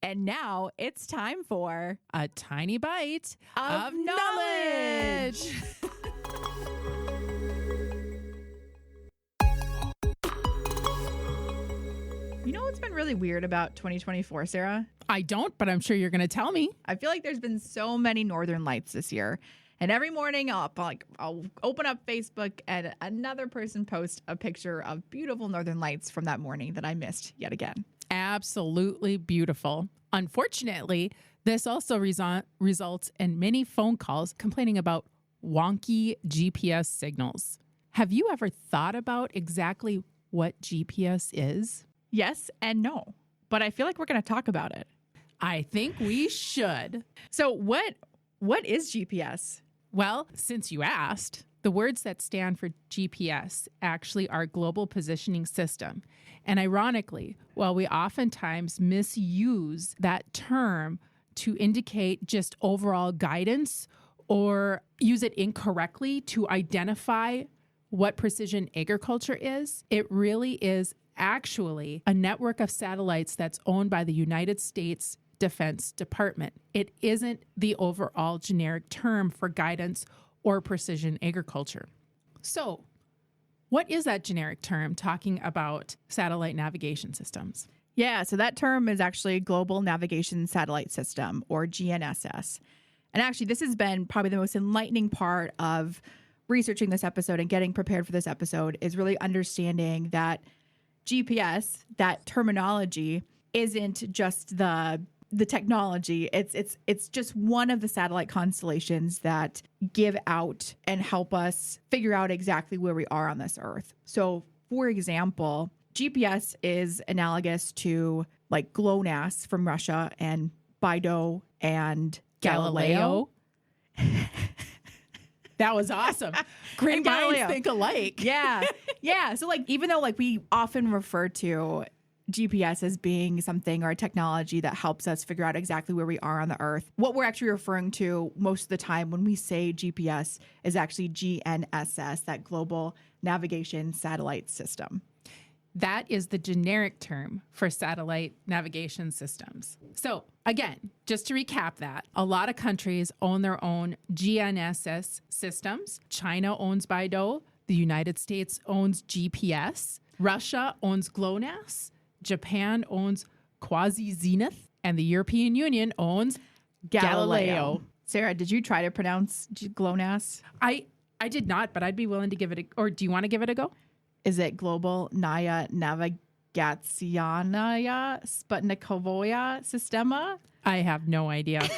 And now it's time for a tiny bite of knowledge. You know what's been really weird about 2024, Sarah? I don't, but I'm sure you're going to tell me. I feel like there's been so many northern lights this year. And every morning I'll open up Facebook and another person posts a picture of beautiful northern lights from that morning that I missed yet again. Absolutely beautiful. Unfortunately, this also results in many phone calls complaining about wonky GPS signals. Have you ever thought about exactly what GPS is? Yes and no, but I feel like we're going to talk about it. I think we should. So what is GPS? Well, since you asked, the words that stand for GPS actually are Global Positioning System. And ironically, while we oftentimes misuse that term to indicate just overall guidance or use it incorrectly to identify what precision agriculture is, it really is actually a network of satellites that's owned by the United States Defense Department. It isn't the overall generic term for guidance or precision agriculture. So, what is that generic term talking about satellite navigation systems? Yeah, so that term is actually Global Navigation Satellite System, or GNSS. And actually, this has been probably the most enlightening part of researching this episode and getting prepared for this episode, is really understanding that GPS, that terminology, isn't just the technology. It's just one of the satellite constellations that give out and help us figure out exactly where we are on this earth. So, for example, GPS is analogous to like GLONASS from Russia and BeiDou and Galileo. That was awesome. Great minds think alike. Yeah. Yeah. So like, even though like we often refer to GPS as being something or a technology that helps us figure out exactly where we are on the earth, what we're actually referring to most of the time when we say GPS is actually GNSS, that Global Navigation Satellite System. That is the generic term for satellite navigation systems. So again, just to recap that, a lot of countries own their own GNSS systems. China owns BeiDou. The United States owns GPS. Russia owns GLONASS. Japan owns Quasi-Zenith. And the European Union owns Galileo. Sarah, did you try to pronounce GLONASS? I did not, but I'd be willing to give it or do you want to give it a go? Is it Global Naya Navigatsianaya Sputnikovoya Sistema? I have no idea.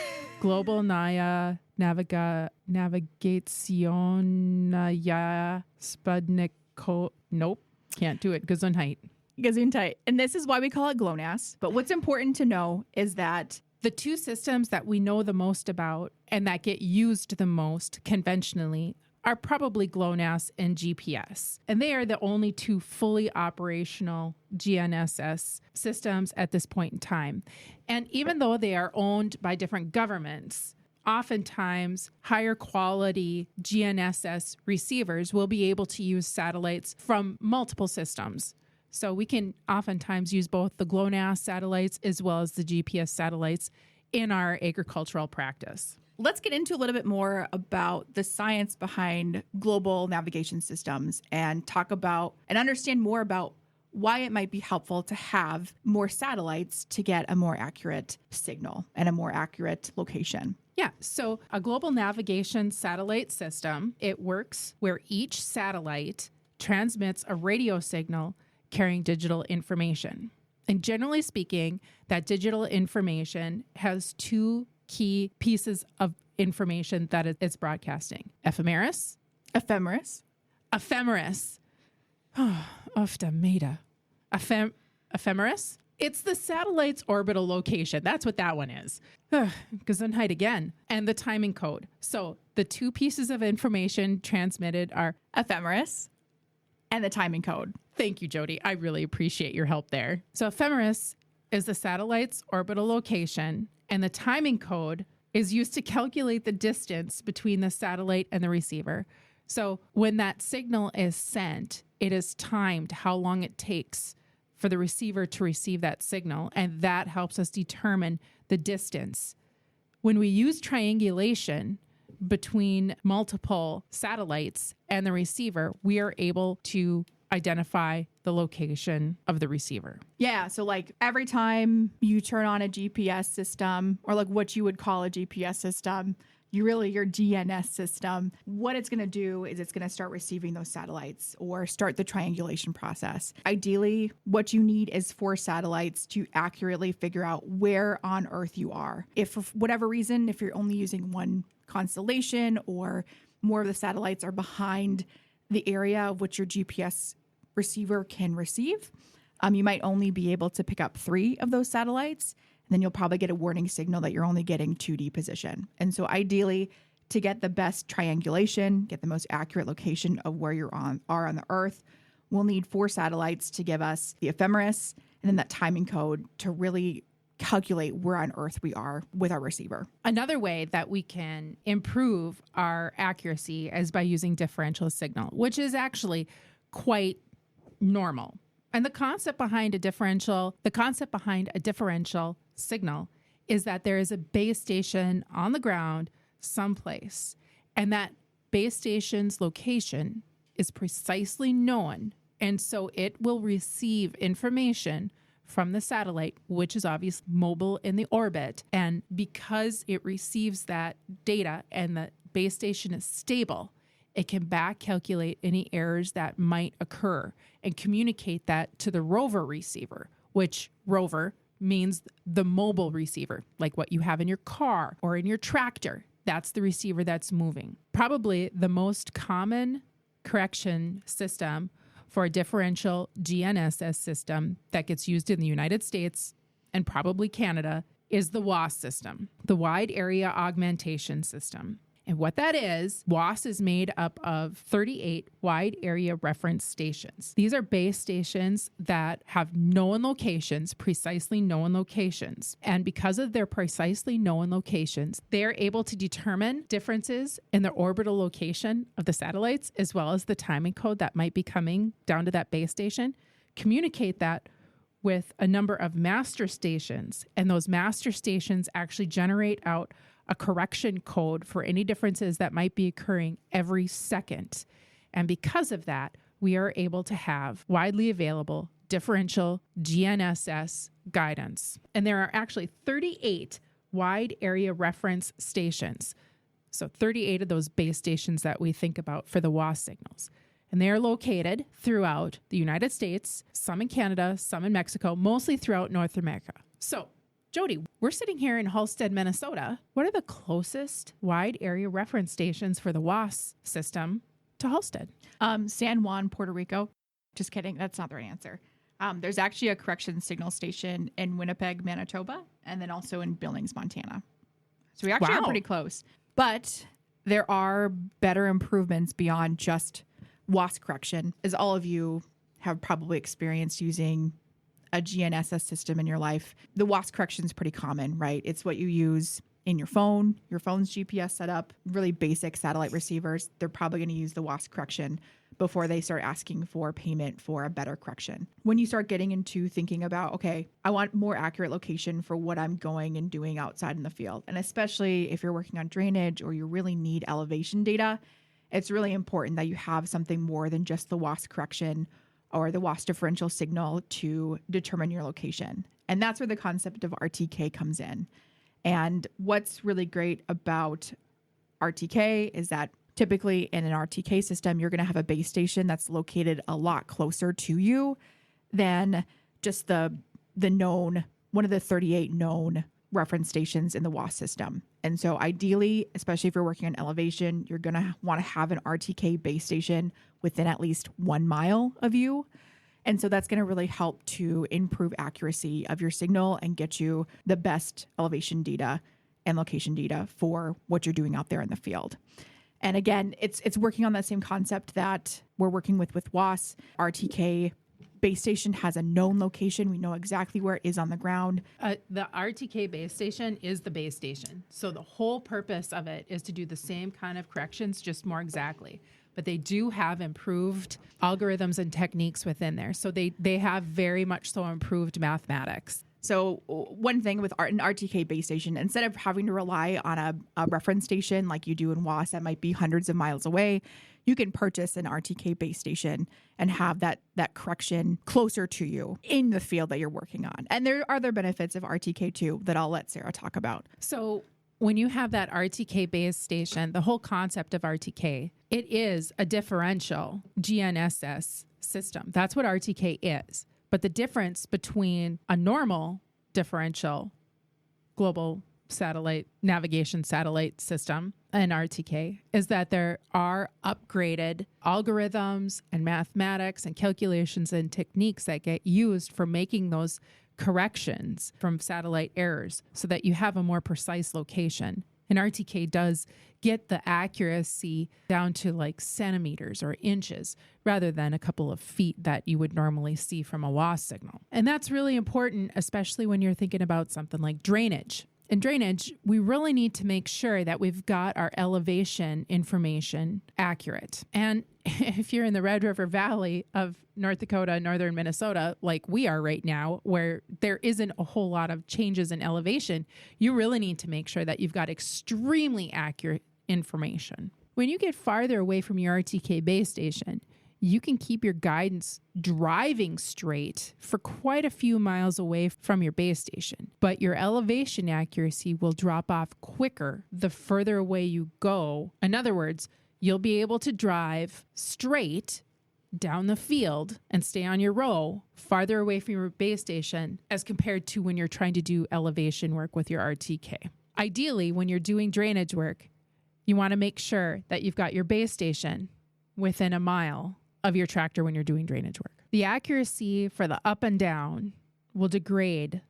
Global Naya Navigatsianaya Sputniko. Nope, can't do it. Gesundheit. Gesundheit. And this is why we call it GLONASS. But what's important to know is that the two systems that we know the most about and that get used the most conventionally are probably GLONASS and GPS. And they are the only two fully operational GNSS systems at this point in time. And even though they are owned by different governments, oftentimes higher quality GNSS receivers will be able to use satellites from multiple systems. So we can oftentimes use both the GLONASS satellites as well as the GPS satellites in our agricultural practice. Let's get into a little bit more about the science behind global navigation systems and talk about and understand more about why it might be helpful to have more satellites to get a more accurate signal and a more accurate location. Yeah, so a global navigation satellite system, it works where each satellite transmits a radio signal carrying digital information. And generally speaking, that digital information has two key pieces of information that it's broadcasting. Ephemeris. Ephemeris. Ephemeris. It's the satellite's orbital location. That's what that one is. Gesundheit again. And the timing code. So the two pieces of information transmitted are ephemeris and the timing code. Thank you, Jody. I really appreciate your help there. So ephemeris is the satellite's orbital location, and the timing code is used to calculate the distance between the satellite and the receiver. So when that signal is sent, it is timed how long it takes for the receiver to receive that signal, and that helps us determine the distance. When we use triangulation between multiple satellites and the receiver, we are able to identify the location of the receiver. Yeah. So like every time you turn on a GPS system, or like what you would call a GPS system, your GNSS system, what it's going to do is it's going to start receiving those satellites or start the triangulation process. Ideally, what you need is 4 satellites to accurately figure out where on Earth you are. If for whatever reason, if you're only using one constellation or more of the satellites are behind the area of which your GPS receiver can receive, you might only be able to pick up 3 of those satellites. And then you'll probably get a warning signal that you're only getting 2D position. And so ideally, to get the best triangulation, get the most accurate location of where you are on the Earth, we'll need 4 satellites to give us the ephemeris and then that timing code to really calculate where on Earth we are with our receiver. Another way that we can improve our accuracy is by using differential signal, which is actually quite normal. And the concept behind a differential signal is that there is a base station on the ground someplace, and that base station's location is precisely known. And so it will receive information from the satellite, which is obviously mobile in the orbit. And because it receives that data and the base station is stable, it can back calculate any errors that might occur and communicate that to the rover receiver, which rover means the mobile receiver, like what you have in your car or in your tractor. That's the receiver that's moving. Probably the most common correction system for a differential GNSS system that gets used in the United States and probably Canada is the WAAS system, the Wide Area Augmentation System. And what that is, WAAS is made up of 38 wide area reference stations. These are base stations that have known locations, precisely known locations. And because of their precisely known locations, they're able to determine differences in the orbital location of the satellites, as well as the timing code that might be coming down to that base station, communicate that with a number of master stations. And those master stations actually generate out a correction code for any differences that might be occurring every second. And because of that, we are able to have widely available differential GNSS guidance. And there are actually 38 wide area reference stations. So 38 of those base stations that we think about for the WAAS signals. And they are located throughout the United States, some in Canada, some in Mexico, mostly throughout North America. So Jody, we're sitting here in Halstead, Minnesota. What are the closest wide area reference stations for the WAAS system to Halstead? San Juan, Puerto Rico. Just kidding. That's not the right answer. There's actually a correction signal station in Winnipeg, Manitoba, and then also in Billings, Montana. So we actually are pretty close. But there are better improvements beyond just WAAS correction, as all of you have probably experienced using a GNSS system in your life. The WAAS correction is pretty common, right? It's what you use in your phone's GPS setup, really basic satellite receivers. They're probably going to use the WAAS correction before they start asking for payment for a better correction. When you start getting into thinking about, okay, I want more accurate location for what I'm going and doing outside in the field. And especially if you're working on drainage or you really need elevation data, it's really important that you have something more than just the WAAS correction or the WAAS differential signal to determine your location. And that's where the concept of RTK comes in. And what's really great about RTK is that typically in an RTK system, you're going to have a base station that's located a lot closer to you than just the known, one of the 38 known reference stations in the WAAS system. And so ideally, especially if you're working on elevation, you're going to want to have an RTK base station within at least 1 mile of you. And so that's going to really help to improve accuracy of your signal and get you the best elevation data and location data for what you're doing out there in the field. And again, it's working on that same concept that we're working with WAAS. RTK base station has a known location. We know exactly where it is on the ground. The RTK base station is the base station. So the whole purpose of it is to do the same kind of corrections, just more exactly. but they do have improved algorithms and techniques within there. So they have very much so improved mathematics. So one thing with an RTK base station, instead of having to rely on a reference station like you do in WAAS that might be hundreds of miles away, you can purchase an RTK base station and have that correction closer to you in the field that you're working on. And there are other benefits of RTK too that I'll let Sarah talk about. So when you have that RTK base station, the whole concept of RTK, it is a differential GNSS system. That's what RTK is. But the difference between a normal differential global satellite navigation satellite system and RTK is that there are upgraded algorithms and mathematics and calculations and techniques that get used for making those corrections from satellite errors so that you have a more precise location. And RTK does get the accuracy down to like centimeters or inches rather than a couple of feet that you would normally see from a WAAS signal. And that's really important, especially when you're thinking about something like drainage. In drainage, we really need to make sure that we've got our elevation information accurate. And if you're in the Red River Valley of North Dakota, northern Minnesota, like we are right now, where there isn't a whole lot of changes in elevation, you really need to make sure that you've got extremely accurate information. When you get farther away from your RTK base station, you can keep your guidance driving straight for quite a few miles away from your base station, but your elevation accuracy will drop off quicker the further away you go. In other words, you'll be able to drive straight down the field and stay on your row farther away from your base station as compared to when you're trying to do elevation work with your RTK. Ideally, when you're doing drainage work, you want to make sure that you've got your base station within a mile of your tractor when you're doing drainage work. The accuracy for the up and down will degrade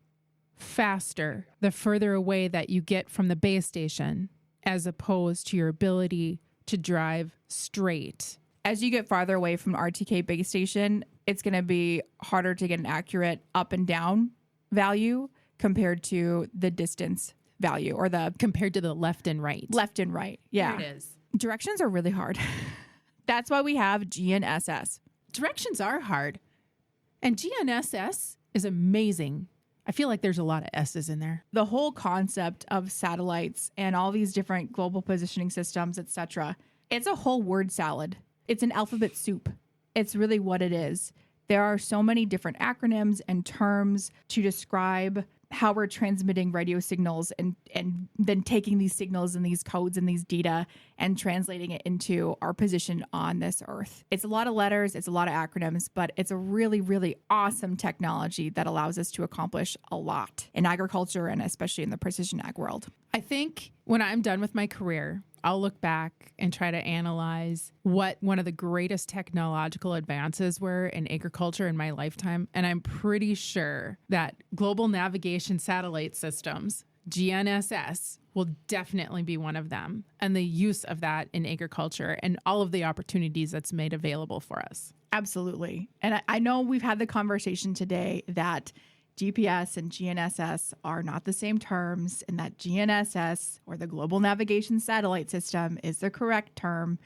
faster the further away that you get from the base station as opposed to your ability to drive straight. As you get farther away from RTK base station, it's going to be harder to get an accurate up and down value compared to the distance value or compared to the left and right. Left and right. Yeah. There it is. Directions are really hard. That's why we have GNSS. Directions are hard. And GNSS is amazing. I feel like there's a lot of S's in there. The whole concept of satellites and all these different global positioning systems, etc., it's a whole word salad. It's an alphabet soup. It's really what it is. There are so many different acronyms and terms to describe how we're transmitting radio signals and then taking these signals and these codes and these data and translating it into our position on this earth. It's a lot of letters, it's a lot of acronyms, but it's a really, really awesome technology that allows us to accomplish a lot in agriculture and especially in the precision ag world. I think when I'm done with my career, I'll look back and try to analyze what one of the greatest technological advances were in agriculture in my lifetime. And I'm pretty sure that global navigation satellite systems, GNSS, will definitely be one of them. And the use of that in agriculture and all of the opportunities that's made available for us. Absolutely. And I know we've had the conversation today that GPS and GNSS are not the same terms, and that GNSS, or the Global Navigation Satellite System, is the correct term.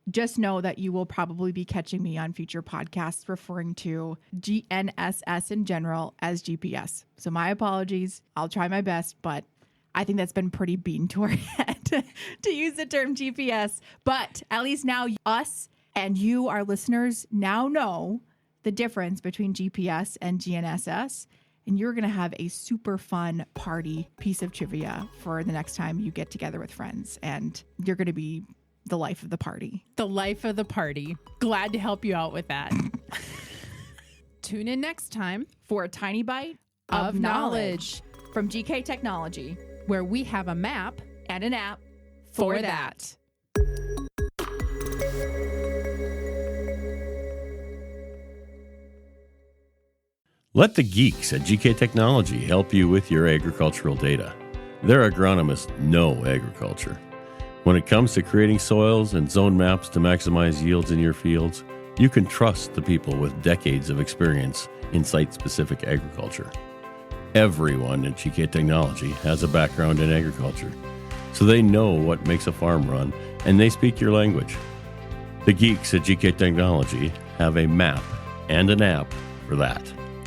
Just know that you will probably be catching me on future podcasts referring to GNSS in general as GPS. So my apologies. I'll try my best, but I think that's been pretty beaten to our head to use the term GPS. But at least now us and you, our listeners, now know the difference between GPS and GNSS. And you're going to have a super fun party piece of trivia for the next time you get together with friends. And you're going to be the life of the party. The life of the party. Glad to help you out with that. Tune in next time for a tiny bite of knowledge from GK Technology, where we have a map and an app for that. Let the geeks at GK Technology help you with your agricultural data. Their agronomists know agriculture. When it comes to creating soils and zone maps to maximize yields in your fields, you can trust the people with decades of experience in site-specific agriculture. Everyone at GK Technology has a background in agriculture, so they know what makes a farm run, and they speak your language. The geeks at GK Technology have a map and an app for that.